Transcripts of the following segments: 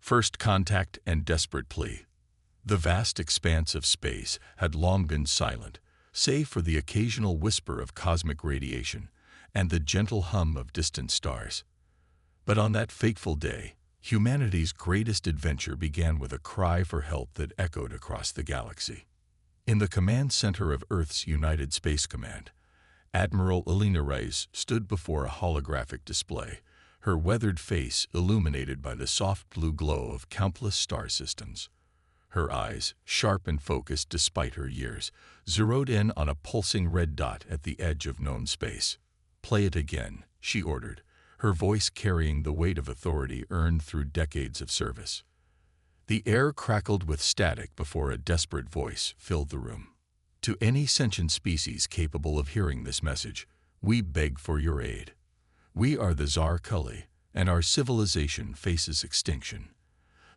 First contact and desperate plea. The vast expanse of space had long been silent, save for the occasional whisper of cosmic radiation and the gentle hum of distant stars. But on that fateful day, humanity's greatest adventure began with a cry for help that echoed across the galaxy. In the command center of Earth's United Space Command, Admiral Elena Reyes stood before a holographic display, her weathered face illuminated by the soft blue glow of countless star systems. Her eyes, sharp and focused despite her years, zeroed in on a pulsing red dot at the edge of known space. "Play it again," she ordered, her voice carrying the weight of authority earned through decades of service. The air crackled with static before a desperate voice filled the room. "To any sentient species capable of hearing this message, we beg for your aid. We are the Tsar Cully, and our civilization faces extinction.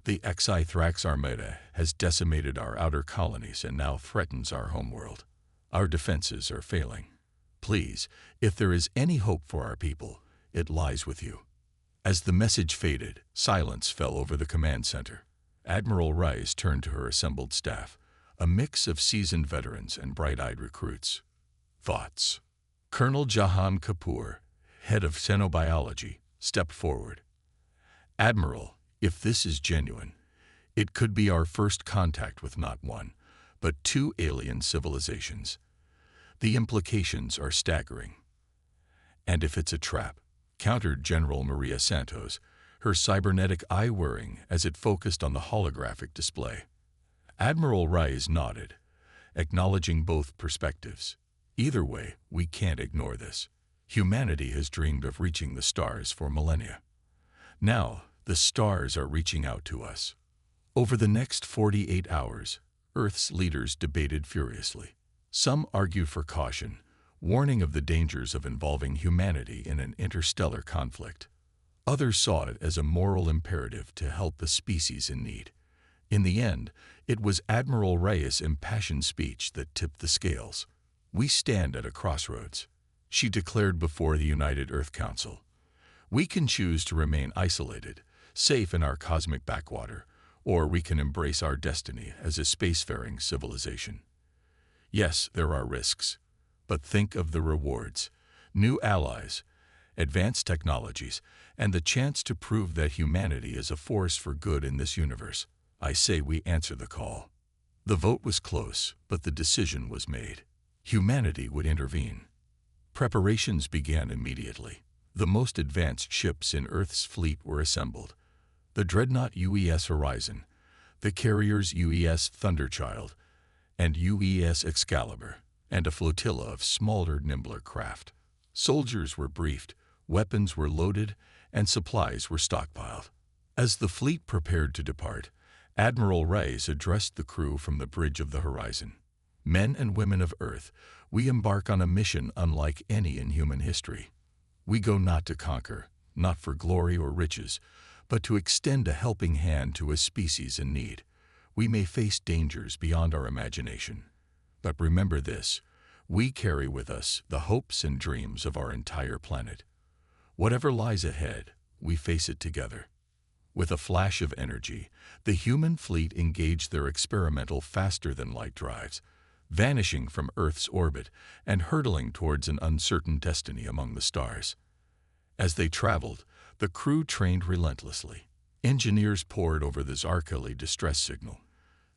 The Xi-Thrax Armada has decimated our outer colonies and now threatens our homeworld. Our defenses are failing. Please, if there is any hope for our people, it lies with you." As the message faded, silence fell over the command center. Admiral Reyes turned to her assembled staff, a mix of seasoned veterans and bright-eyed recruits. "Thoughts?" Colonel Jahan Kapoor, head of xenobiology, stepped forward. "Admiral, if this is genuine, it could be our first contact with not one, but two alien civilizations. The implications are staggering." "And if it's a trap," countered General Maria Santos, her cybernetic eye whirring as it focused on the holographic display. Admiral Reyes nodded, acknowledging both perspectives. "Either way, we can't ignore this. Humanity has dreamed of reaching the stars for millennia. Now, the stars are reaching out to us." Over the next 48 hours, Earth's leaders debated furiously. Some argued for caution, warning of the dangers of involving humanity in an interstellar conflict. Others saw it as a moral imperative to help the species in need. In the end, it was Admiral Reyes' impassioned speech that tipped the scales. "We stand at a crossroads," she declared before the United Earth Council. "We can choose to remain isolated, safe in our cosmic backwater, or we can embrace our destiny as a spacefaring civilization. Yes, there are risks, but think of the rewards: new allies, advanced technologies, and the chance to prove that humanity is a force for good in this universe. I say we answer the call." The vote was close, but the decision was made. Humanity would intervene. Preparations began immediately. The most advanced ships in Earth's fleet were assembled: the dreadnought UES Horizon, the carriers UES Thunderchild, and UES Excalibur, and a flotilla of smaller, nimbler craft. Soldiers were briefed, weapons were loaded, and supplies were stockpiled. As the fleet prepared to depart, Admiral Reyes addressed the crew from the bridge of the horizon. "Men and women of Earth, we embark on a mission unlike any in human history. We go not to conquer, not for glory or riches, but to extend a helping hand to a species in need. We may face dangers beyond our imagination, but remember this: we carry with us the hopes and dreams of our entire planet. Whatever lies ahead, we face it together." With a flash of energy, the human fleet engaged their experimental faster-than-light drives, vanishing from Earth's orbit and hurtling towards an uncertain destiny among the stars. As they traveled, the crew trained relentlessly. Engineers pored over the Zarkali distress signal,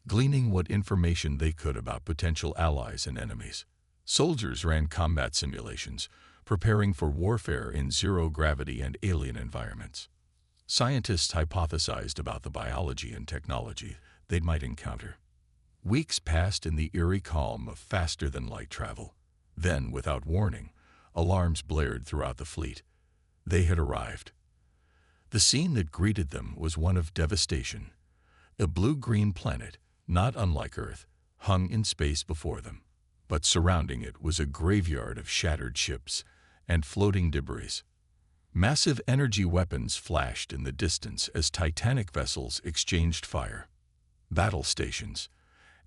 gleaning what information they could about potential allies and enemies. Soldiers ran combat simulations, preparing for warfare in zero-gravity and alien environments. Scientists hypothesized about the biology and technology they might encounter. Weeks passed in the eerie calm of faster-than-light travel. Then, without warning, alarms blared throughout the fleet. They had arrived. The scene that greeted them was one of devastation. A blue-green planet, not unlike Earth, hung in space before them, but surrounding it was a graveyard of shattered ships and floating debris. Massive energy weapons flashed in the distance as titanic vessels exchanged fire. "Battle stations,"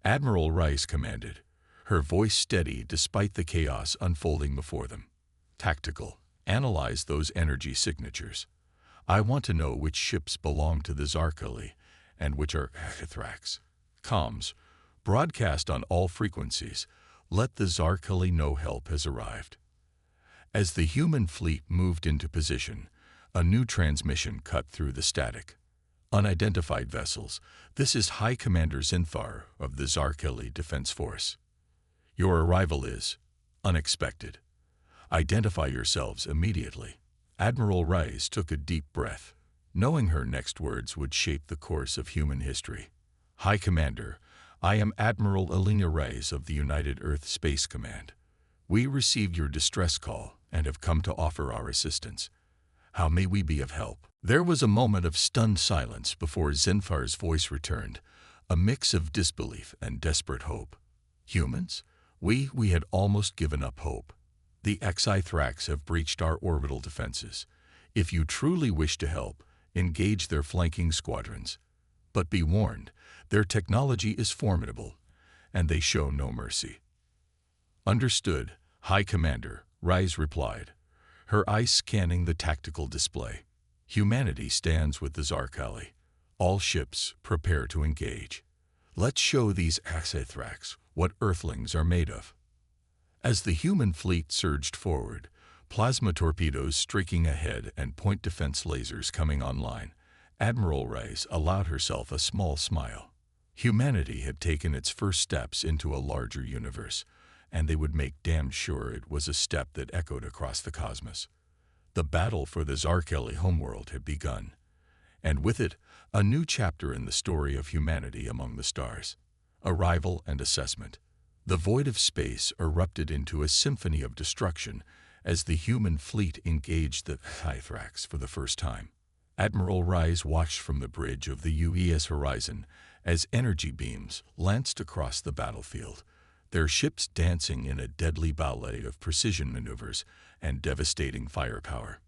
Admiral Reyes commanded, her voice steady despite the chaos unfolding before them. "Tactical, analyze those energy signatures. I want to know which ships belong to the Zarkali and which are Hathrax. Comms. Broadcast on all frequencies. Let the Zarkali know help has arrived. As the human fleet moved into position, a new transmission cut through the static. Unidentified vessels. This is High Commander Zinthar of the Zarkali Defense Force. Your arrival is unexpected. Identify yourselves immediately. Admiral Rice took a deep breath, knowing her next words would shape the course of human history. High Commander, I am Admiral Alina Rice of the United Earth Space Command. We received your distress call and have come to offer our assistance. How may we be of help? There was a moment of stunned silence before Zinthar's voice returned, a mix of disbelief and desperate hope. Humans? We had almost given up hope. The Xi-Thrax have breached our orbital defenses. If you truly wish to help, engage their flanking squadrons. But be warned, their technology is formidable, and they show no mercy. Understood, High Commander, Rice replied, her eyes scanning the tactical display. Humanity stands with the Zarkali. All ships prepare to engage. Let's show these Xi-Thrax what Earthlings are made of. As the human fleet surged forward, plasma torpedoes streaking ahead and point defense lasers coming online, Admiral Rice allowed herself a small smile. Humanity had taken its first steps into a larger universe, and they would make damn sure it was a step that echoed across the cosmos. The battle for the Zarkali homeworld had begun, and with it, a new chapter in the story of humanity among the stars. Arrival and assessment. The void of space erupted into a symphony of destruction as the human fleet engaged the Xi-Thrax for the first time. Admiral Rice watched from the bridge of the UES horizon as energy beams lanced across the battlefield, their ships dancing in a deadly ballet of precision maneuvers and devastating firepower.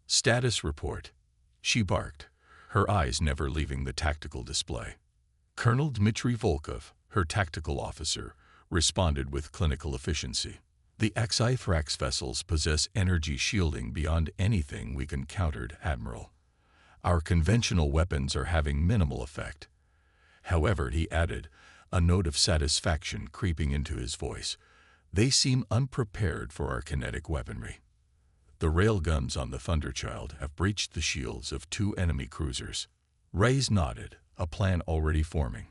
Status report. She barked, her eyes never leaving the tactical display. Colonel Dmitry Volkov, her tactical officer, responded with clinical efficiency. The Xi-Thrax vessels possess energy shielding beyond anything we encountered, Admiral. Our conventional weapons are having minimal effect. However, he added, a note of satisfaction creeping into his voice, they seem unprepared for our kinetic weaponry. The railguns on the Thunderchild have breached the shields of 2 enemy cruisers. Rice nodded, a plan already forming.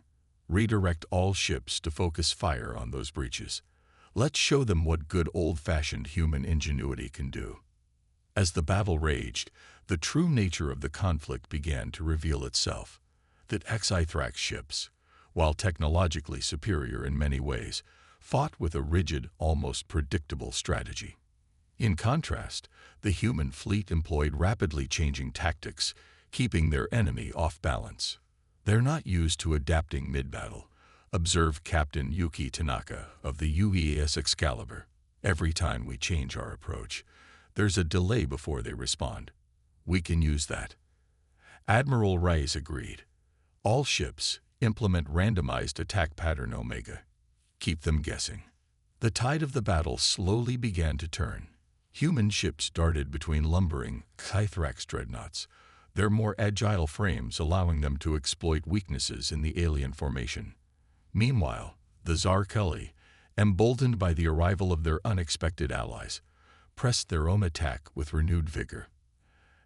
Redirect all ships to focus fire on those breaches. Let's show them what good old-fashioned human ingenuity can do. As the battle raged, the true nature of the conflict began to reveal itself. The Xi-Thrax ships, while technologically superior in many ways, fought with a rigid, almost predictable strategy. In contrast, the human fleet employed rapidly changing tactics, keeping their enemy off balance. They're not used to adapting mid-battle, observed Captain Yuki Tanaka of the UES Excalibur. Every time we change our approach, there's a delay before they respond. We can use that. Admiral Rice agreed. All ships implement randomized attack pattern Omega. Keep them guessing. The tide of the battle slowly began to turn. Human ships darted between lumbering Xi-Thrax dreadnoughts, their more agile frames allowing them to exploit weaknesses in the alien formation. Meanwhile, the Zarkali, emboldened by the arrival of their unexpected allies, pressed their own attack with renewed vigor.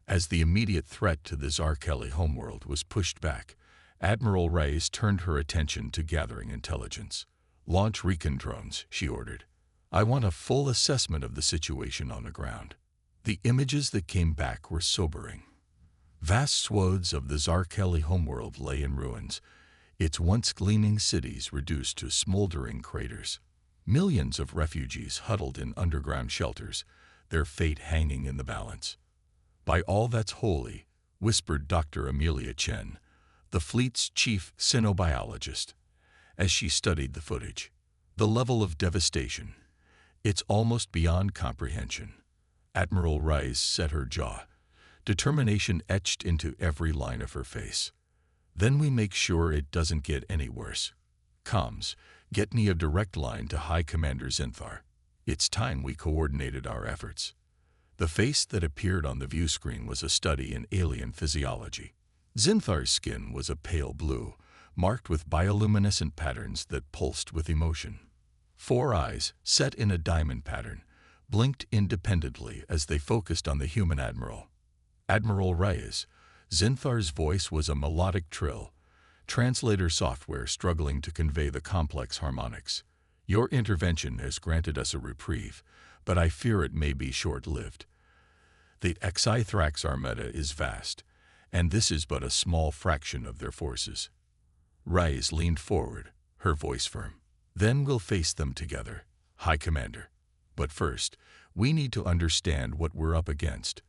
As the immediate threat to the Zarkali homeworld was pushed back, Admiral Rice turned her attention to gathering intelligence. Launch recon drones, she ordered. I want a full assessment of the situation on the ground. The images that came back were sobering. Vast swathes of the Zarkali homeworld lay in ruins, its once gleaming cities reduced to smoldering craters. Millions of refugees huddled in underground shelters, their fate hanging in the balance. By all that's holy, whispered Dr. Amelia Chen, the fleet's chief cynobiologist, as she studied the footage. The level of devastation, it's almost beyond comprehension. Admiral Rice set her jaw, determination etched into every line of her face. Then we make sure it doesn't get any worse. Comms, get me a direct line to High Commander Zinthar. It's time we coordinated our efforts. The face that appeared on the view screen was a study in alien physiology. Zinthar's skin was a pale blue, marked with bioluminescent patterns that pulsed with emotion. 4 eyes, set in a diamond pattern, blinked independently as they focused on the human admiral. Admiral Reyes. Zinthar's voice was a melodic trill, translator software struggling to convey the complex harmonics. Your intervention has granted us a reprieve, but I fear it may be short-lived. The Xithrax Armada is vast, and this is but a small fraction of their forces. Reyes leaned forward, her voice firm. Then we'll face them together, High Commander. But first, we need to understand what we're up against.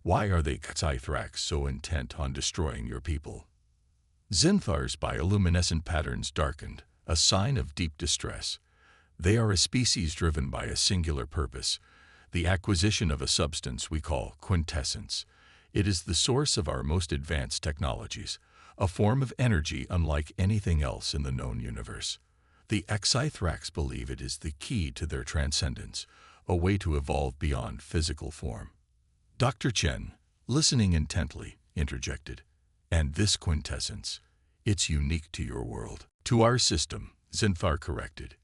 Why are the Xithrax so intent on destroying your people? Zinthar's bioluminescent patterns darkened, a sign of deep distress. They are a species driven by a singular purpose, the acquisition of a substance we call quintessence. It is the source of our most advanced technologies, a form of energy unlike anything else in the known universe. The Xithrax believe it is the key to their transcendence, a way to evolve beyond physical form. Dr. Chen, listening intently, interjected. And this quintessence, it's unique to your world. To our system, Zinthar corrected.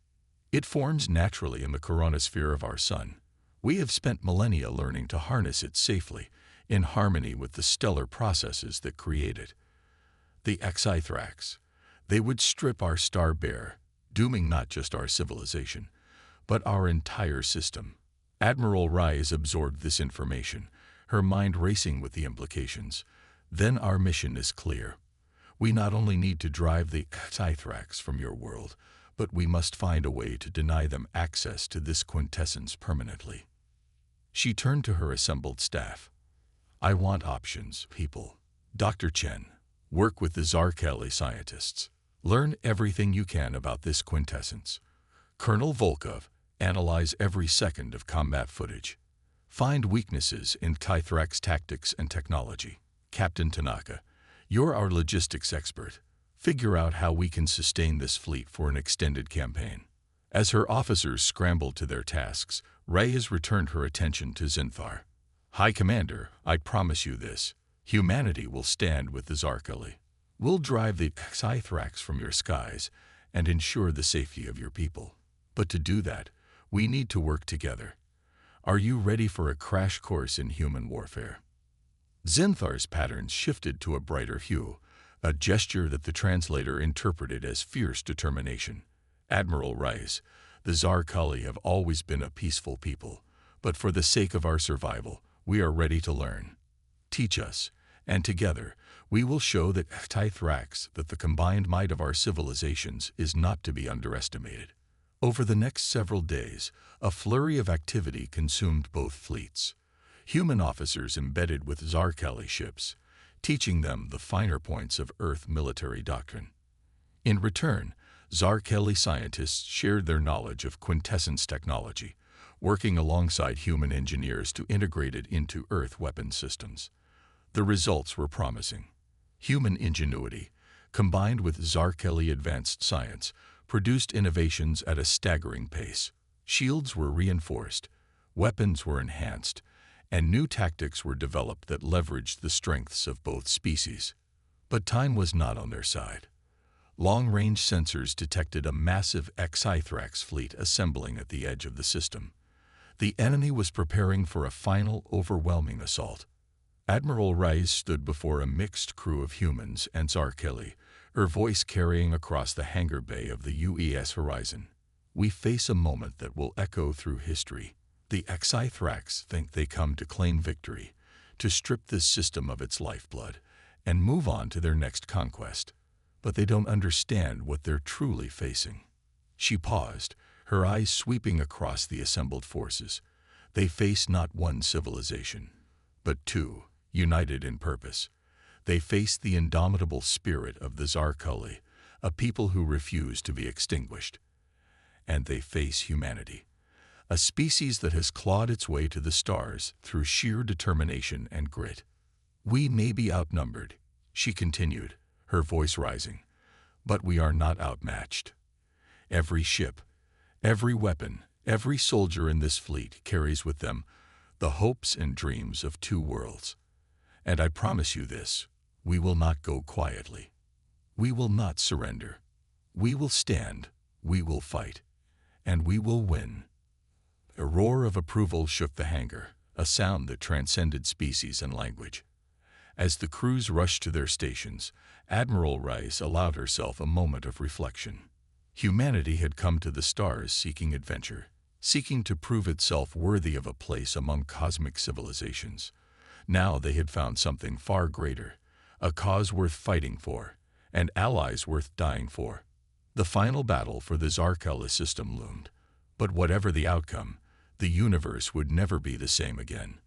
It forms naturally in the coronosphere of our sun. We have spent millennia learning to harness it safely, in harmony with the stellar processes that create it. The Xithrax, they would strip our star bare, dooming not just our civilization, but our entire system. Admiral Reyes absorbed this information, her mind racing with the implications. Then our mission is clear. We not only need to drive the Xithrax from your world, but we must find a way to deny them access to this quintessence permanently. She turned to her assembled staff. I want options, people. Dr. Chen, work with the Zarkeli scientists. Learn everything you can about this quintessence. Colonel Volkov, analyze every second of combat footage. Find weaknesses in Xithrax tactics and technology. Captain Tanaka, you're our logistics expert. Figure out how we can sustain this fleet for an extended campaign. As her officers scrambled to their tasks, Reyes returned her attention to Zinthar. High Commander, I promise you this. Humanity will stand with the Zarkeli. We'll drive the Xithrax from your skies and ensure the safety of your people. But to do that, we need to work together. Are you ready for a crash course in human warfare? Zinthar's patterns shifted to a brighter hue, a gesture that the translator interpreted as fierce determination. Admiral Reyes, the Zarkeli have always been a peaceful people, but for the sake of our survival, we are ready to learn. Teach us, and together, we will show the Xithrax that the combined might of our civilizations is not to be underestimated. Over the next several days, a flurry of activity consumed both fleets. Human officers embedded with Zarkeli ships, teaching them the finer points of Earth military doctrine. In return, Zarkeli scientists shared their knowledge of quintessence technology, working alongside human engineers to integrate it into Earth weapon systems. The results were promising. Human ingenuity, combined with Zarkeli advanced science, produced innovations at a staggering pace. Shields were reinforced, weapons were enhanced, and new tactics were developed that leveraged the strengths of both species. But time was not on their side. Long-range sensors detected a massive Xithrax fleet assembling at the edge of the system. The enemy was preparing for a final, overwhelming assault. Admiral Reyes stood before a mixed crew of humans and Zarkeli, her voice carrying across the hangar bay of the UES horizon. We face a moment that will echo through history. The Xithrax think they come to claim victory, to strip this system of its lifeblood, and move on to their next conquest. But they don't understand what they're truly facing. She paused, her eyes sweeping across the assembled forces. They face not one civilization, but two, united in purpose. They face the indomitable spirit of the Zarkeli, a people who refuse to be extinguished. And they face humanity, a species that has clawed its way to the stars through sheer determination and grit. We may be outnumbered, she continued, her voice rising, but we are not outmatched. Every ship, every weapon, every soldier in this fleet carries with them the hopes and dreams of two worlds. And I promise you this, we will not go quietly. We will not surrender. We will stand, we will fight, and we will win. A roar of approval shook the hangar, a sound that transcended species and language. As the crews rushed to their stations, Admiral Rice allowed herself a moment of reflection. Humanity had come to the stars seeking adventure, seeking to prove itself worthy of a place among cosmic civilizations. Now they had found something far greater, a cause worth fighting for, and allies worth dying for. The final battle for the Zarkela system loomed, but whatever the outcome, the universe would never be the same again.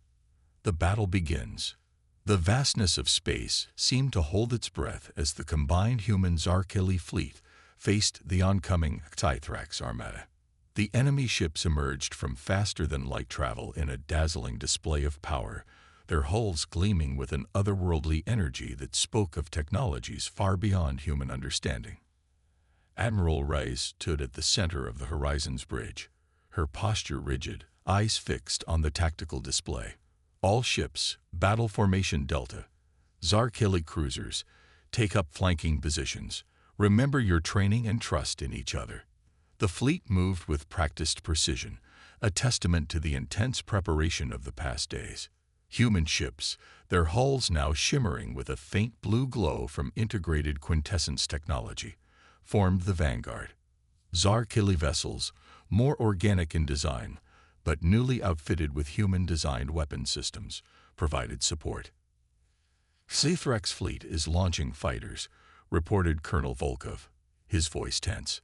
The battle begins. The vastness of space seemed to hold its breath as the combined human Zarkeli fleet faced the oncoming Tithrax armada. The enemy ships emerged from faster-than-light travel in a dazzling display of power, their hulls gleaming with an otherworldly energy that spoke of technologies far beyond human understanding. Admiral Rice stood at the center of the Horizon's bridge, her posture rigid, eyes fixed on the tactical display. All ships, Battle Formation Delta, Zarkeli cruisers, take up flanking positions. Remember your training and trust in each other. The fleet moved with practiced precision, a testament to the intense preparation of the past days. Human ships, their hulls now shimmering with a faint blue glow from integrated quintessence technology, formed the vanguard. Zarkeli vessels, more organic in design, but newly outfitted with human-designed weapon systems, provided support. Tithrax fleet is launching fighters, reported Colonel Volkov, his voice tense.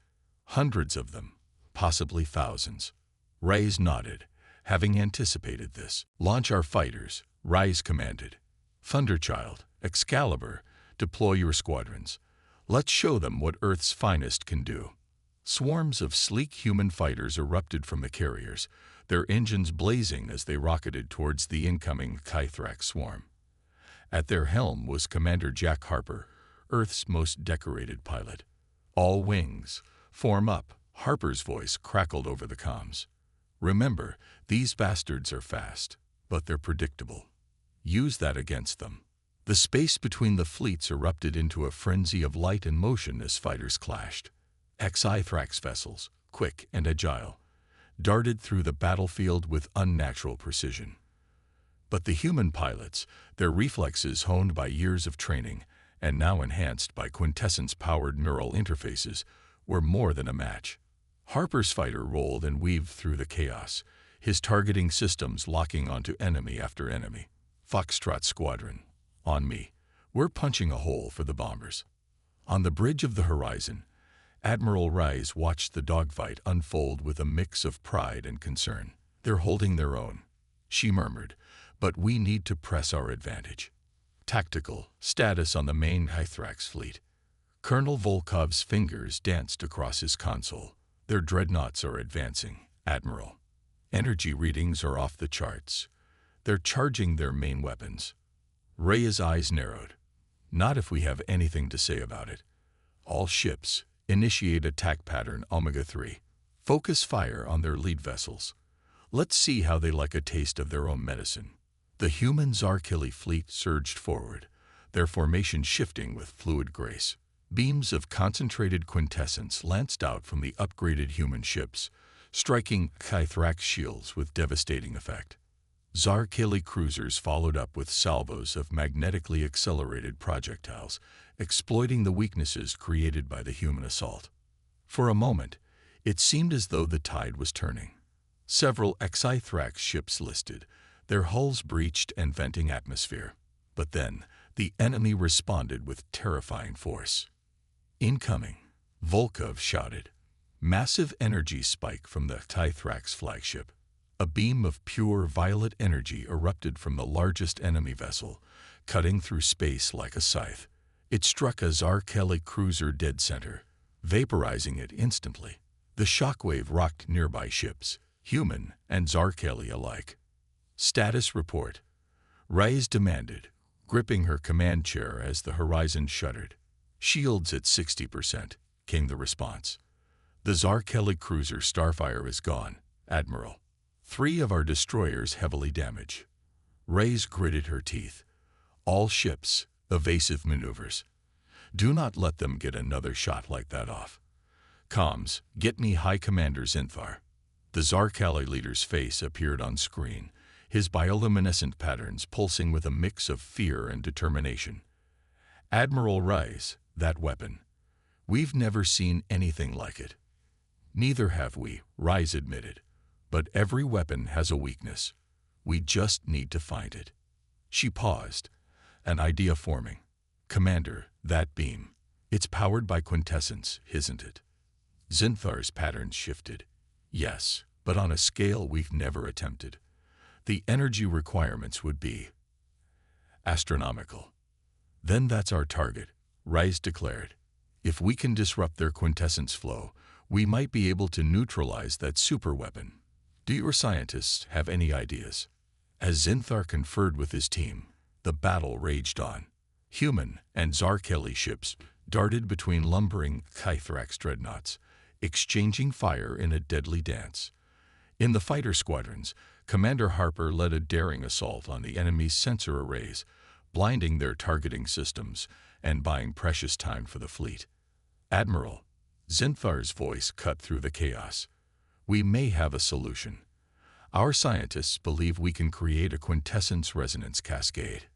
Hundreds of them, possibly thousands. Reyes nodded, having anticipated this. Launch our fighters, Reyes commanded. Thunderchild, Excalibur, deploy your squadrons. Let's show them what Earth's finest can do. Swarms of sleek human fighters erupted from the carriers, their engines blazing as they rocketed towards the incoming Tithrax swarm. At their helm was Commander Jack Harper, Earth's most decorated pilot. All wings, form up, Harper's voice crackled over the comms. Remember, these bastards are fast, but they're predictable. Use that against them. The space between the fleets erupted into a frenzy of light and motion as fighters clashed. Tithrax vessels, quick and agile, darted through the battlefield with unnatural precision. But the human pilots, their reflexes honed by years of training and now enhanced by quintessence-powered neural interfaces, were more than a match. Harper's fighter rolled and weaved through the chaos, his targeting systems locking onto enemy after enemy. Foxtrot Squadron, on me. We're punching a hole for the bombers. On the bridge of the Horizon, Admiral Rice watched the dogfight unfold with a mix of pride and concern. They're holding their own, she murmured, but we need to press our advantage. Tactical status on the main Tithrax fleet. Colonel Volkov's fingers danced across his console. Their dreadnoughts are advancing, Admiral. Energy readings are off the charts. They're charging their main weapons. Reyes' eyes narrowed. Not if we have anything to say about it. All ships, initiate attack pattern Omega-3. Focus fire on their lead vessels. Let's see how they like a taste of their own medicine. The human Zarkeli fleet surged forward, their formation shifting with fluid grace. Beams of concentrated quintessence lanced out from the upgraded human ships, striking Tithrax shields with devastating effect. Zarkeli cruisers followed up with salvos of magnetically accelerated projectiles, exploiting the weaknesses created by the human assault. For a moment, it seemed as though the tide was turning. Several Tithrax ships listed, their hulls breached and venting atmosphere. But then, the enemy responded with terrifying force. Incoming, Volkov shouted. Massive energy spike from the Tithrax flagship. A beam of pure violet energy erupted from the largest enemy vessel, cutting through space like a scythe. It struck a Zarkeli cruiser dead center, vaporizing it instantly. The shockwave rocked nearby ships, human and Zarkeli alike. Status report, Reyes demanded, gripping her command chair as the Horizon shuddered. Shields at 60%, came the response. The Zarkeli cruiser Starfire is gone, Admiral. 3 of our destroyers heavily damaged. Reyes gritted her teeth. All ships, evasive maneuvers. Do not let them get another shot like that off. Comms, get me High Commander Zinthar. The Zarkali leader's face appeared on screen, his bioluminescent patterns pulsing with a mix of fear and determination. Admiral Reyes, that weapon. We've never seen anything like it. Neither have we, Reyes admitted. But every weapon has a weakness. We just need to find it. She paused, an idea forming. Commander, that beam. It's powered by quintessence, isn't it? Zinthar's patterns shifted. Yes, but on a scale we've never attempted. The energy requirements would be astronomical. Then that's our target, Reyes declared. If we can disrupt their quintessence flow, we might be able to neutralize that superweapon. Do your scientists have any ideas? As Zinthar conferred with his team, the battle raged on. Human and Zarkeli ships darted between lumbering Kythrax dreadnoughts, exchanging fire in a deadly dance. In the fighter squadrons, Commander Harper led a daring assault on the enemy's sensor arrays, blinding their targeting systems and buying precious time for the fleet. Admiral, Zinthar's voice cut through the chaos. We may have a solution. Our scientists believe we can create a quintessence resonance cascade.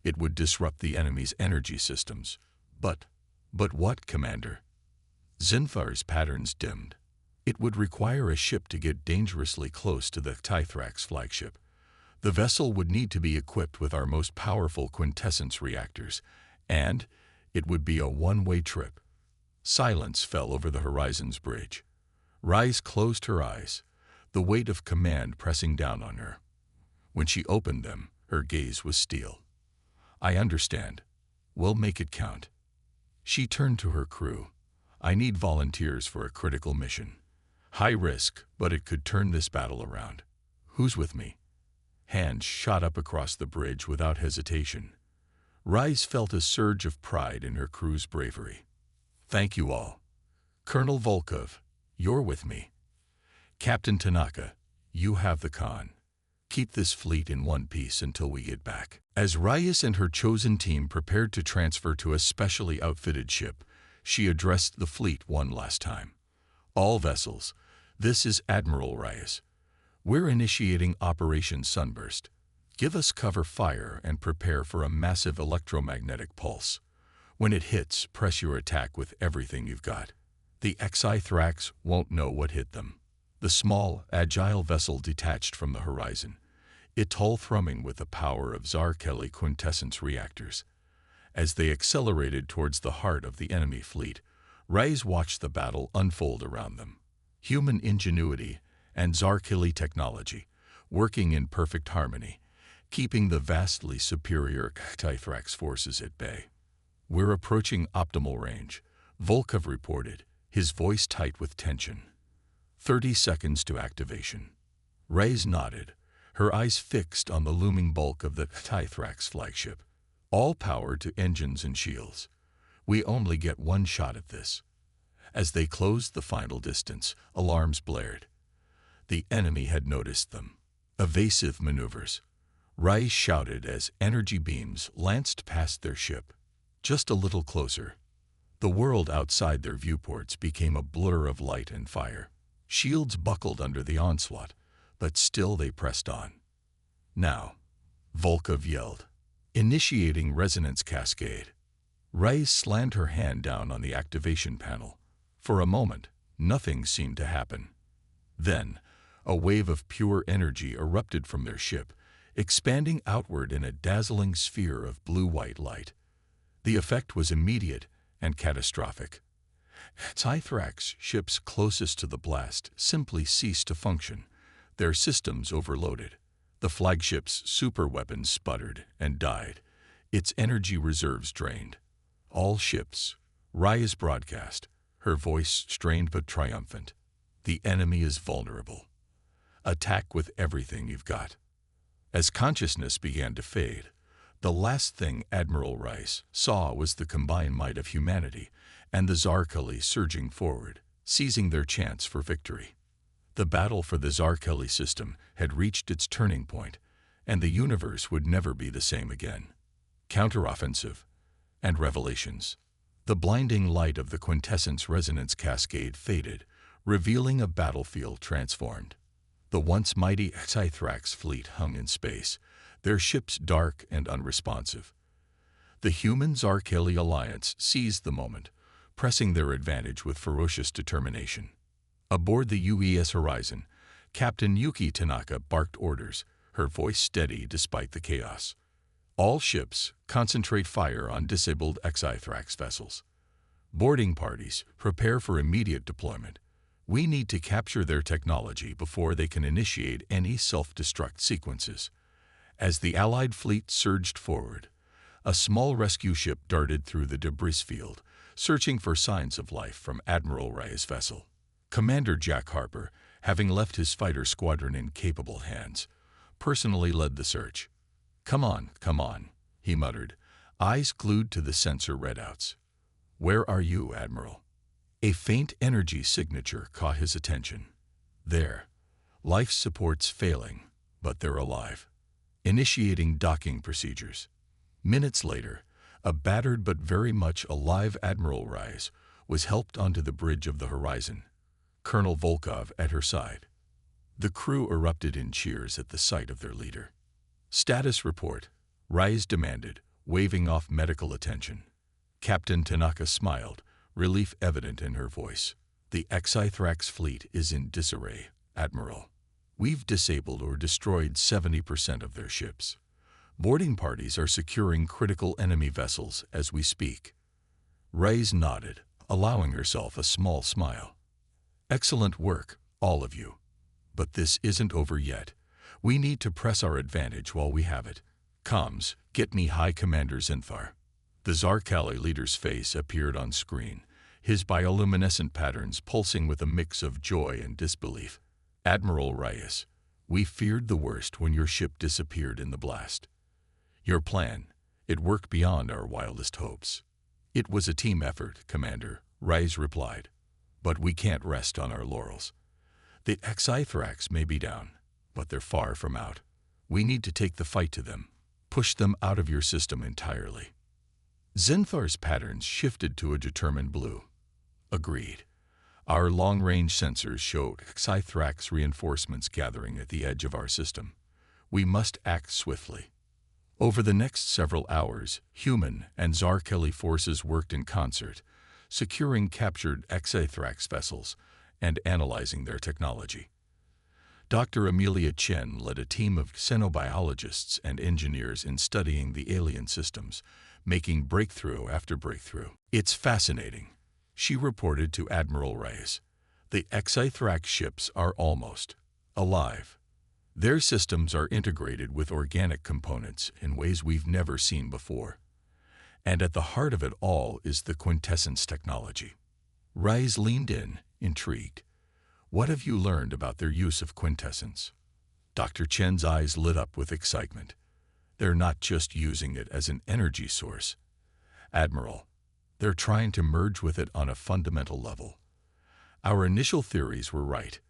It would disrupt the enemy's energy systems. But what, Commander? Zinthar's patterns dimmed. It would require a ship to get dangerously close to the Kythrax flagship. The vessel would need to be equipped with our most powerful quintessence reactors, and it would be a one-way trip. Silence fell over the horizon's bridge. Reyes closed her eyes, the weight of command pressing down on her. When she opened them, her gaze was steel. I understand. We'll make it count. She turned to her crew. I need volunteers for a critical mission. High risk, but it could turn this battle around. Who's with me? Hands shot up across the bridge without hesitation. Reyes felt a surge of pride in her crew's bravery. Thank you all. Colonel Volkov, you're with me. Captain Tanaka, you have the con. Keep this fleet in one piece until we get back. As Reyes and her chosen team prepared to transfer to a specially outfitted ship, she addressed the fleet one last time. All vessels, this is Admiral Reyes. We're initiating Operation Sunburst. Give us cover fire and prepare for a massive electromagnetic pulse. When it hits, press your attack with everything you've got. The Kythrax won't know what hit them. The small, agile vessel detached from the horizon, it toll thrumming with the power of Zarkeli quintessence reactors. As they accelerated towards the heart of the enemy fleet, Reyes watched the battle unfold around them. Human ingenuity and Zarkeli technology, working in perfect harmony, keeping the vastly superior Kythrax forces at bay. We're approaching optimal range, Volkov reported, his voice tight with tension. 30 seconds to activation. Reyes nodded, her eyes fixed on the looming bulk of the Kythrax flagship. All power to engines and shields. We only get one shot at this. As they closed the final distance, alarms blared. The enemy had noticed them. Evasive maneuvers. Reyes shouted as energy beams lanced past their ship. Just a little closer. The world outside their viewports became a blur of light and fire. Shields buckled under the onslaught, but still they pressed on. Now, Volkov yelled, initiating resonance cascade. Reyes slammed her hand down on the activation panel. For a moment, nothing seemed to happen. Then, a wave of pure energy erupted from their ship, expanding outward in a dazzling sphere of blue-white light. The effect was immediate and catastrophic. Kythrax ships closest to the blast simply ceased to function, their systems overloaded. The flagship's superweapons sputtered and died, its energy reserves drained. All ships, Reyes broadcast, her voice strained but triumphant. The enemy is vulnerable. Attack with everything you've got. As consciousness began to fade, the last thing Admiral Reyes saw was the combined might of humanity and the Zarkeli surging forward, seizing their chance for victory. The battle for the Zarkeli system had reached its turning point, and the universe would never be the same again. Counteroffensive and revelations. The blinding light of the quintessence resonance cascade faded, revealing a battlefield transformed. The once mighty Scythrax fleet hung in space, their ships dark and unresponsive. The human Zarkeli alliance seized the moment, pressing their advantage with ferocious determination. Aboard the UES Horizon, Captain Yuki Tanaka barked orders, her voice steady despite the chaos. All ships concentrate fire on disabled Scythrax vessels. Boarding parties prepare for immediate deployment. We need to capture their technology before they can initiate any self-destruct sequences. As the Allied fleet surged forward, a small rescue ship darted through the debris field, searching for signs of life from Admiral Rey's vessel. Commander Jack Harper, having left his fighter squadron in capable hands, personally led the search. Come on," he muttered, eyes glued to the sensor readouts. "Where are you, Admiral?" A faint energy signature caught his attention. There. Life support's failing, but they're alive. Initiating docking procedures. Minutes later, a battered but very much alive Admiral Reyes was helped onto the bridge of the Horizon, Colonel Volkov at her side. The crew erupted in cheers at the sight of their leader. "Status report," Reyes demanded, waving off medical attention. Captain Tanaka smiled, relief evident in her voice. "The Scythrax fleet is in disarray, Admiral. We've disabled or destroyed 70% of their ships. Boarding parties are securing critical enemy vessels as we speak." Reyes nodded, allowing herself a small smile. "Excellent work, all of you. But this isn't over yet. We need to press our advantage while we have it. Comms, get me High Commander Zinthar." The Zarkeli leader's face appeared on screen, his bioluminescent patterns pulsing with a mix of joy and disbelief. "Admiral Reyes, we feared the worst when your ship disappeared in the blast. Your plan, it worked beyond our wildest hopes." "It was a team effort, Commander," Reyes replied. "But we can't rest on our laurels. The Scythrax may be down, but they're far from out. We need to take the fight to them, push them out of your system entirely." Zinthar's patterns shifted to a determined blue. "Agreed. Our long-range sensors showed Scythrax reinforcements gathering at the edge of our system. We must act swiftly." Over the next several hours, human and Zarkeli forces worked in concert, securing captured Scythrax vessels and analyzing their technology. Dr. Amelia Chen led a team of xenobiologists and engineers in studying the alien systems, making breakthrough after breakthrough. "It's fascinating," she reported to Admiral Reyes. "The Scythrax ships are almost alive. Their systems are integrated with organic components in ways we've never seen before. And at the heart of it all is the quintessence technology." Reyes leaned in, intrigued. "What have you learned about their use of quintessence?" Dr. Chen's eyes lit up with excitement. "They're not just using it as an energy source, Admiral. They're trying to merge with it on a fundamental level. Our initial theories were right,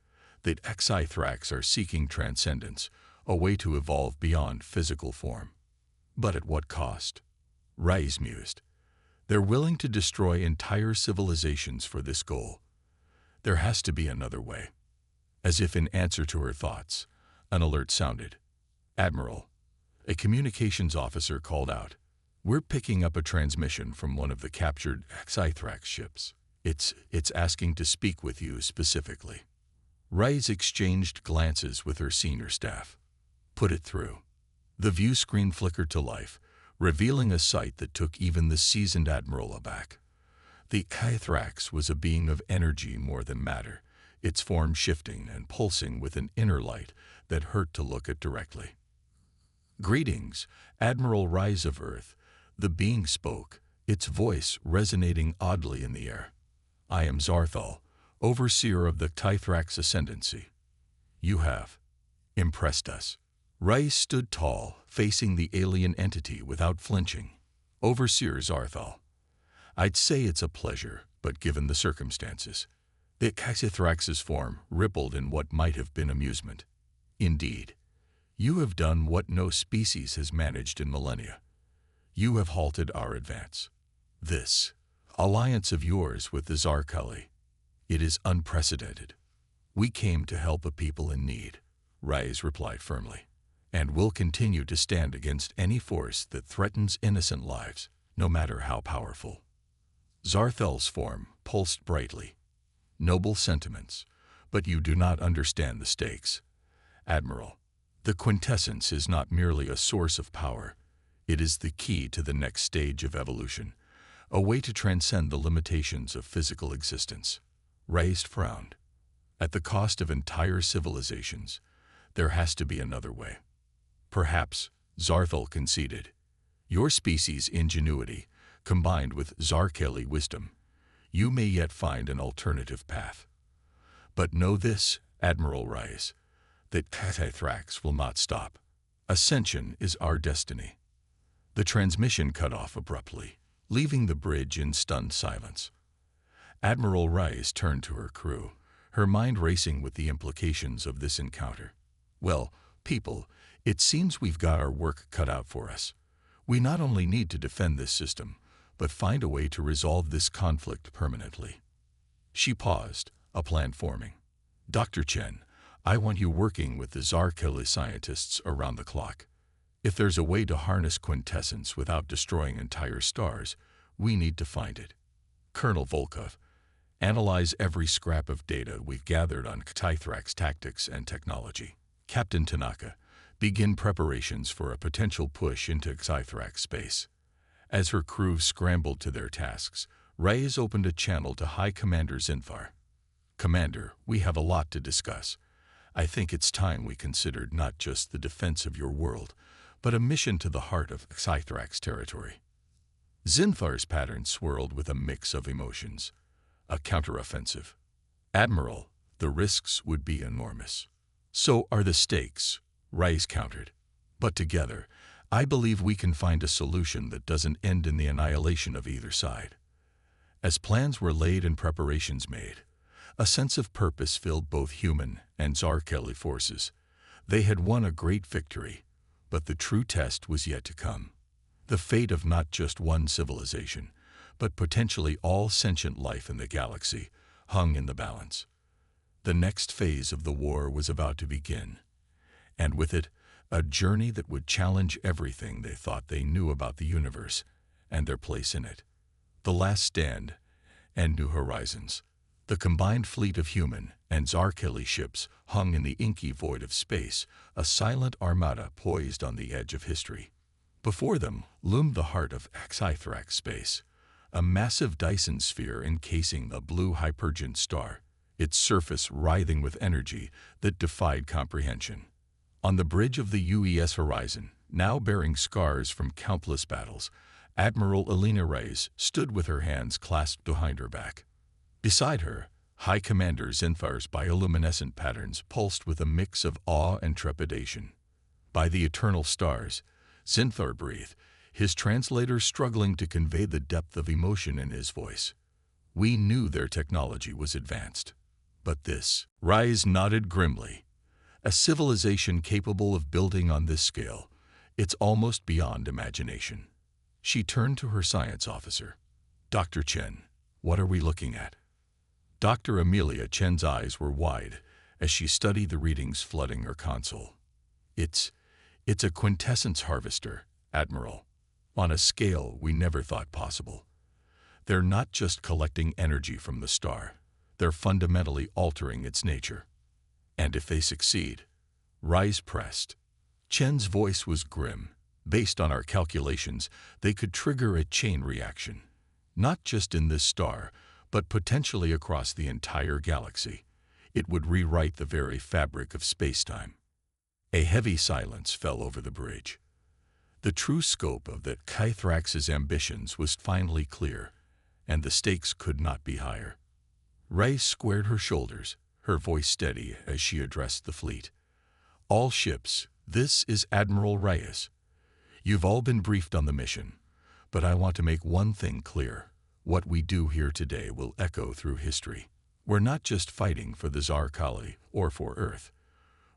that Scythrax are seeking transcendence, a way to evolve beyond physical form. But at what cost?" Reyes mused. "They're willing to destroy entire civilizations for this goal. There has to be another way." As if in answer to her thoughts, an alert sounded. "Admiral," a communications officer called out, "we're picking up a transmission from one of the captured Scythrax ships. It's asking to speak with you specifically." Reyes exchanged glances with her senior staff. "Put it through." The view screen flickered to life, revealing a sight that took even the seasoned admiral aback. The Scythrax was a being of energy more than matter, its form shifting and pulsing with an inner light that hurt to look at directly. "Greetings, Admiral Reyes of Earth," the being spoke, its voice resonating oddly in the air. "I am Zarthal, overseer of the Scythrax Ascendancy. You have impressed us." Reyes stood tall, facing the alien entity without flinching. "Overseer Zarthal, I'd say it's a pleasure, but given the circumstances, The Caxithrax's form rippled in what might have been amusement. Indeed, you have done what no species has managed in millennia. You have halted our advance. This alliance of yours with the Zarkali, it is unprecedented. We came to help a people in need, Rais replied firmly, and will continue to stand against any force that threatens innocent lives, no matter how powerful. Zarthel's form pulsed brightly. Noble sentiments, but you do not understand the stakes. Admiral, the quintessence is not merely a source of power. It is the key to the next stage of evolution, a way to transcend the limitations of physical existence. Rais frowned. At the cost of entire civilizations, there has to be another way. Perhaps, Zarthel conceded. Your species' ingenuity, combined with Zarkeli wisdom, you may yet find an alternative path. But know this, Admiral Rais, that Caxithrax will not stop. Ascension is our destiny. The transmission cut off abruptly, leaving the bridge in stunned silence. Admiral Rais turned to her crew, her mind racing with the implications of this encounter. Well, people, it seems we've got our work cut out for us. We not only need to defend this system, but find a way to resolve this conflict permanently. She paused, a plan forming. Dr. Chen, I want you working with the Zarkeli scientists around the clock. If there's a way to harness quintessence without destroying entire stars, we need to find it. Colonel Volkov, analyze every scrap of data we've gathered on Caxithrax tactics and technology. Captain Tanaka, begin preparations for a potential push into Caxithrax space. As her crew scrambled to their tasks, Rais opened a channel to High Commander Zinfar. Commander, we have a lot to discuss. I think it's time we considered not just the defense of your world, but a mission to the heart of Caxithrax territory. Zinfar's pattern swirled with a mix of emotions. A counteroffensive. Admiral, the risks would be enormous. So are the stakes, Rais countered. But together, I believe we can find a solution that doesn't end in the annihilation of either side. As plans were laid and preparations made, a sense of purpose filled both human and Zarkeli forces. They had won a great victory, but the true test was yet to come. The fate of not just one civilization, but potentially all sentient life in the galaxy, hung in the balance. The next phase of the war was about to begin, and with it, a journey that would challenge everything they thought they knew about the universe and their place in it. The Last Stand and New Horizons. The combined fleet of human and Zarkeli ships hung in the inky void of space, a silent armada poised on the edge of history. Before them loomed the heart of Caxithrax space, a massive Dyson sphere encasing a blue Hypergent star, its surface writhing with energy that defied comprehension. On the bridge of the UES horizon, now bearing scars from countless battles, Admiral Elena Rais stood with her hands clasped behind her back. Beside her, High Commander Zinfar's bioluminescent patterns pulsed with a mix of awe and trepidation. By the eternal stars, Zinfar breathed, his translator struggling to convey the depth of emotion in his voice. We knew their technology was advanced. But this, Rais nodded grimly. A civilization capable of building on this scale, it's almost beyond imagination. She turned to her science officer. Dr. Chen, what are we looking at? Dr. Amelia Chen's eyes were wide as she studied the readings flooding her console. It's a quintessence harvester, Admiral, on a scale we never thought possible. They're not just collecting energy from the star, they're fundamentally altering its nature. And if they succeed, Rais pressed. Chen's voice was grim. Based on our calculations, they could trigger a chain reaction, not just in this star, but potentially across the entire galaxy. It would rewrite the very fabric of space-time. A heavy silence fell over the bridge. The true scope of the Caxithrax's ambitions was finally clear, and the stakes could not be higher. Rais squared her shoulders, her voice steady as she addressed the fleet. All ships, this is Admiral Rais. You've all been briefed on the mission, but I want to make one thing clear. What we do here today will echo through history. We're not just fighting for the Zarkali or for Earth.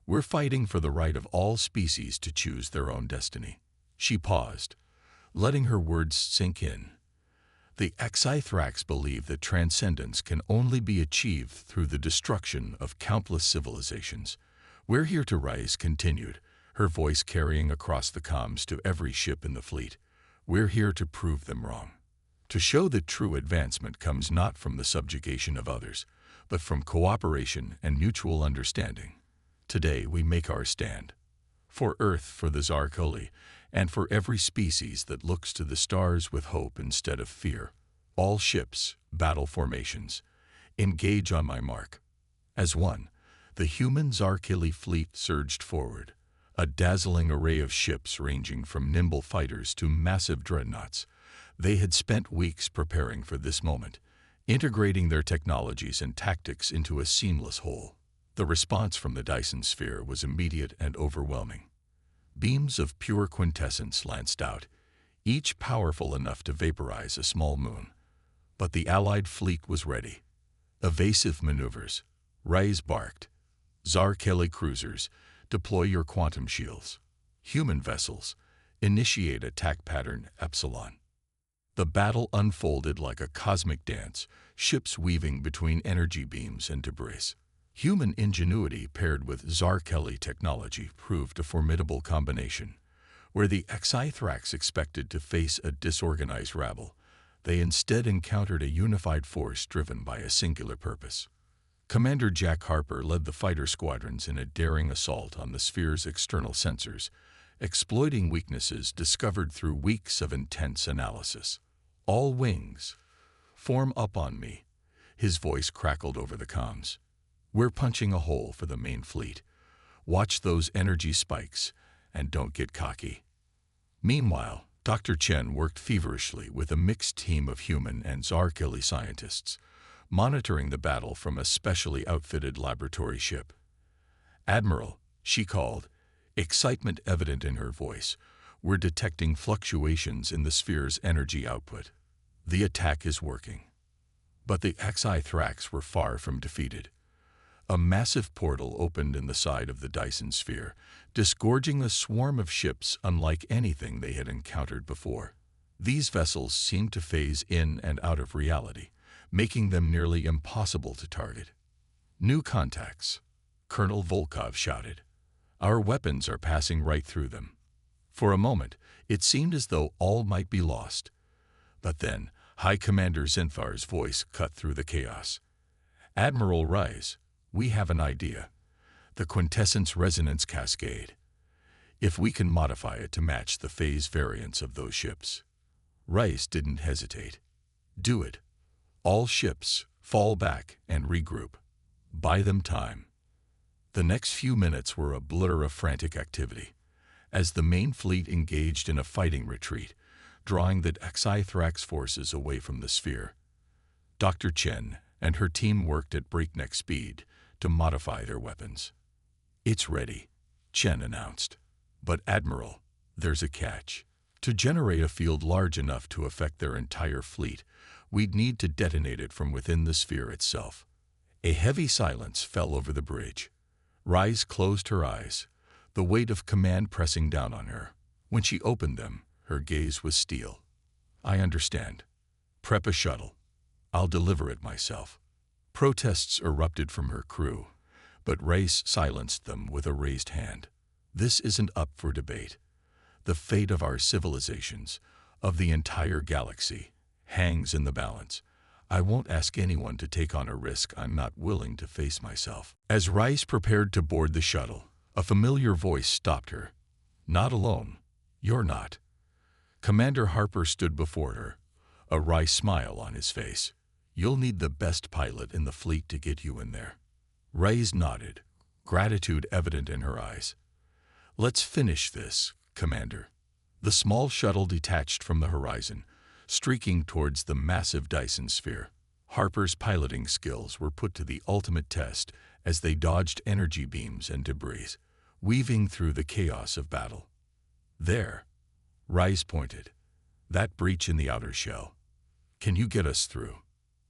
We're fighting for the right of all species to choose their own destiny." She paused, letting her words sink in. The Xithrax believe that transcendence can only be achieved through the destruction of countless civilizations. "We're here to rise," continued, her voice carrying across the comms to every ship in the fleet. "We're here to prove them wrong. To show that true advancement comes not from the subjugation of others, but from cooperation and mutual understanding. Today we make our stand. For Earth, for the Zarkali, and for every species that looks to the stars with hope instead of fear. All ships, battle formations. Engage on my mark." As one, the human Zarkali fleet surged forward, a dazzling array of ships ranging from nimble fighters to massive dreadnoughts. They had spent weeks preparing for this moment, integrating their technologies and tactics into a seamless whole. The response from the Dyson sphere was immediate and overwhelming. Beams of pure quintessence lanced out, each powerful enough to vaporize a small moon. But the Allied fleet was ready. Evasive maneuvers. Rise barked. "Zarkali cruisers, deploy your quantum shields. Human vessels, initiate attack pattern Epsilon." The battle unfolded like a cosmic dance, ships weaving between energy beams and debris. Human ingenuity paired with Zarkali technology proved a formidable combination. Where the Xithrax expected to face a disorganized rabble, they instead encountered a unified force driven by a singular purpose. Commander Jack Harper led the fighter squadrons in a daring assault on the sphere's external sensors, exploiting weaknesses discovered through weeks of intense analysis. "All wings, form up on me," his voice crackled over the comms. "We're punching a hole for the main fleet. Watch those energy spikes, and don't get cocky." Meanwhile, Dr. Chen worked feverishly with a mixed team of human and Zarkali scientists, monitoring the battle from a specially outfitted laboratory ship. "Admiral," she called, excitement evident in her voice, "we're detecting fluctuations in the sphere's energy output. The attack is working." But the Xithrax were far from defeated. A massive portal opened in the side of the Dyson sphere, disgorging a swarm of ships unlike anything they had encountered before. These vessels seemed to phase in and out of reality, making them nearly impossible to target. "New contacts," Colonel Volkov shouted. "Our weapons are passing right through them." For a moment, it seemed as though all might be lost. But then, High Commander Zinthar's voice cut through the chaos. "Admiral Rise, we have an idea. The quintessence resonance cascade. If we can modify it to match the phase variance of those ships." Rice didn't hesitate. "Do it. All ships, fall back and regroup. Buy them time." The next few minutes were a blur of frantic activity, as the main fleet engaged in a fighting retreat, drawing the Xithrax forces away from the sphere. Dr. Chen and her team worked at breakneck speed to modify their weapons. "It's ready," Chen announced. "But Admiral, there's a catch. To generate a field large enough to affect their entire fleet, we'd need to detonate it from within the sphere itself." A heavy silence fell over the bridge. Rise closed her eyes, the weight of command pressing down on her. When she opened them, her gaze was steel. "I understand. Prep a shuttle. I'll deliver it myself." Protests erupted from her crew, but Rice silenced them with a raised hand. "This isn't up for debate. The fate of our civilizations, of the entire galaxy, hangs in the balance. I won't ask anyone to take on a risk I'm not willing to face myself." As Rice prepared to board the shuttle, a familiar voice stopped her. "Not alone. You're not." Commander Harper stood before her, a wry smile on his face. "You'll need the best pilot in the fleet to get you in there." Rice nodded, gratitude evident in her eyes. "Let's finish this, Commander." The small shuttle detached from the horizon, streaking towards the massive Dyson sphere. Harper's piloting skills were put to the ultimate test as they dodged energy beams and debris, weaving through the chaos of battle. "There," Rice pointed. "That breach in the outer shell. Can you get us through?"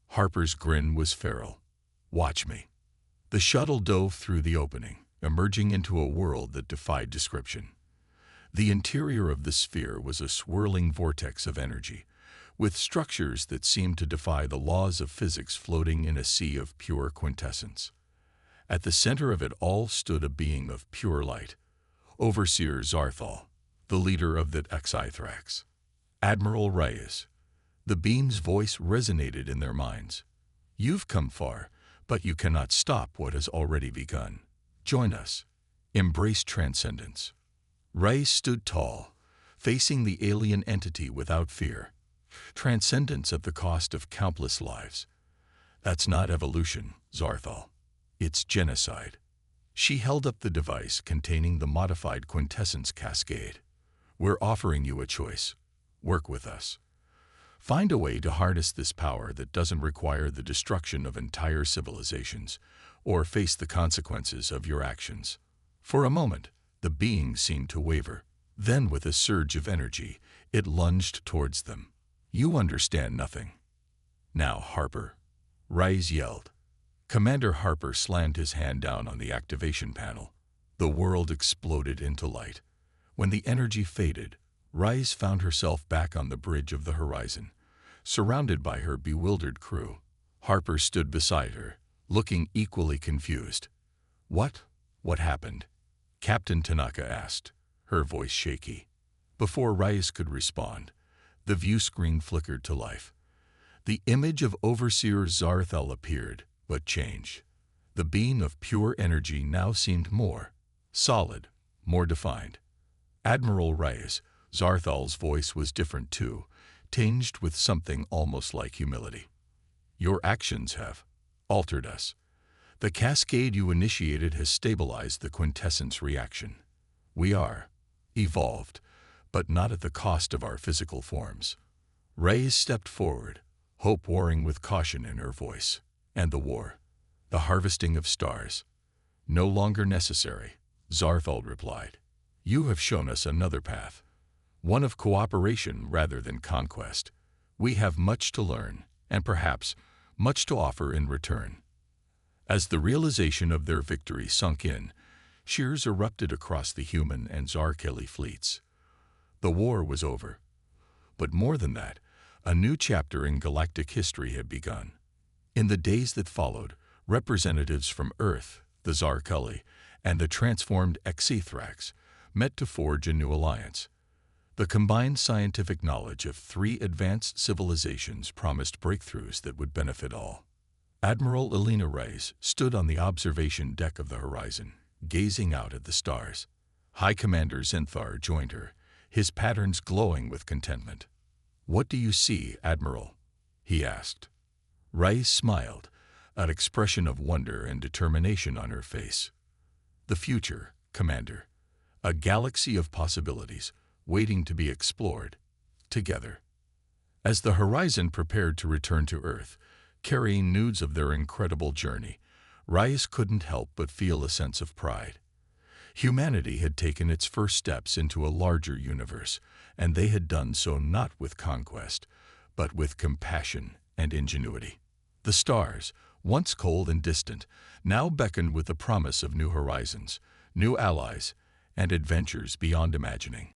Harper's grin was feral. Watch me." The shuttle dove through the opening, emerging into a world that defied description. The interior of the sphere was a swirling vortex of energy, with structures that seemed to defy the laws of physics floating in a sea of pure quintessence. At the center of it all stood a being of pure light, Overseer Zarthal, the leader of the HFY. Admiral Reyes. The being's voice resonated in their minds. "You've come far, but you cannot stop what has already begun. Join us. Embrace transcendence." Reyes stood tall, facing the alien entity without fear. Transcendence at the cost of countless lives. "That's not evolution, Zarthal. It's genocide." She held up the device containing the modified quintessence cascade. "We're offering you a choice. Work with us. Find a way to harness this power that doesn't require the destruction of entire civilizations or face the consequences of your actions." For a moment, the being seemed to waver. Then, with a surge of energy, it lunged towards them. "You understand nothing." "Now, Harper," Reyes yelled. Commander Harper slammed his hand down on the activation panel. The world exploded into light. When the energy faded, Reyes found herself back on the bridge of the horizon, surrounded by her bewildered crew. Harper stood beside her, looking equally confused. What happened?" Captain Tanaka asked, her voice shaky. Before Reyes could respond, the view screen flickered to life. The image of Overseer Zarthal appeared, but changed. The being of pure energy now seemed more solid, more defined. "Admiral Reyes," Zarthal's voice was different too, tinged with something almost like humility. "Your actions have altered us. The cascade you initiated has stabilized the quintessence reaction. We are evolved, but not at the cost of our physical forms." Reyes stepped forward, hope warring with caution in her voice. "And the harvesting of stars, no longer necessary," Zarthal replied. "You have shown us another path, one of cooperation rather than conquest. We have much to learn, and perhaps much to offer in return." As the realization of their victory sunk in, cheers erupted across the human and Zarkeli fleets. The war was over. But more than that, a new chapter in galactic history had begun. In the days that followed, representatives from Earth, the Zarkeli, and the transformed Exethrax met to forge a new alliance. The combined scientific knowledge of three advanced civilizations promised breakthroughs that would benefit all. Admiral Elena Reyes stood on the observation deck of the horizon, gazing out at the stars. High Commander Zenthar joined her, his patterns glowing with contentment. "What do you see, Admiral?" he asked. Reyes smiled, an expression of wonder and determination on her face. "The future, Commander. A galaxy of possibilities, waiting to be explored, together." As the horizon prepared to return to Earth, carrying news of their incredible journey, Reyes couldn't help but feel a sense of pride. Humanity had taken its first steps into a larger universe, and they had done so not with conquest, but with compassion and ingenuity. The stars, once cold and distant, now beckoned with the promise of new horizons, new allies, and adventures beyond imagining.